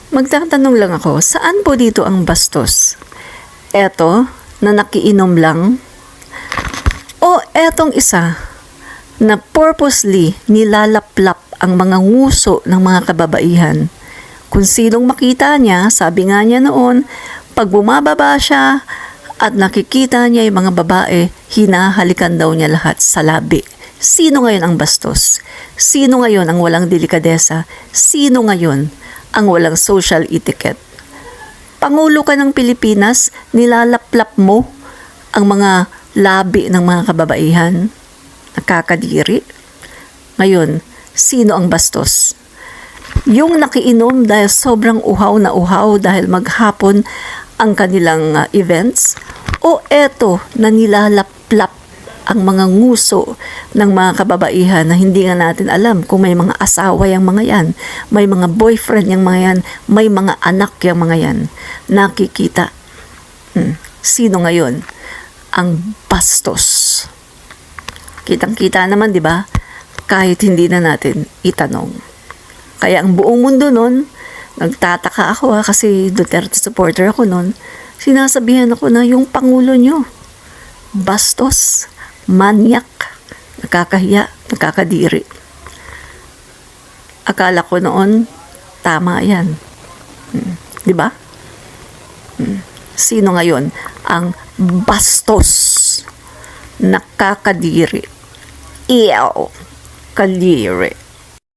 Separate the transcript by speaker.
Speaker 1: Magtatanong lang ako, saan po dito ang bastos? Eto, na nakiinom lang? O etong isa, na purposely nilalaplap ang mga nguso ng mga kababaihan? Kung sinong makita niya, sabi nga niya noon, pag bumababa siya at nakikita niya yung mga babae, hinahalikan daw niya lahat sa labi. Sino ngayon ang bastos? Sino ngayon ang walang delikadesa? Sino ngayon ang walang social etiquette? Pangulo ka ng Pilipinas, nilalaplap mo ang mga labi ng mga kababaihan. Nakakadiri. Ngayon, sino ang bastos? Yung nakiinom dahil sobrang uhaw na uhaw dahil maghapon ang kanilang events? O eto na nilalaplap ang mga nguso ng mga kababaihan na hindi nga natin alam kung may mga asawa yung mga yan, may mga boyfriend yung mga yan, may mga anak yung mga yan. Nakikita. Sino ngayon ang bastos? Kitang-kita naman, di ba? Kahit hindi na natin itanong. Kaya ang buong mundo nun, nagtataka ako kasi Duterte supporter ako nun, sinasabihan ako na yung Pangulo nyo, bastos, manyak, nakakahiya, nakakadiri. Akala ko noon, tama yan. Di ba? Sino ngayon ang bastos, nakakadiri? Kadiri.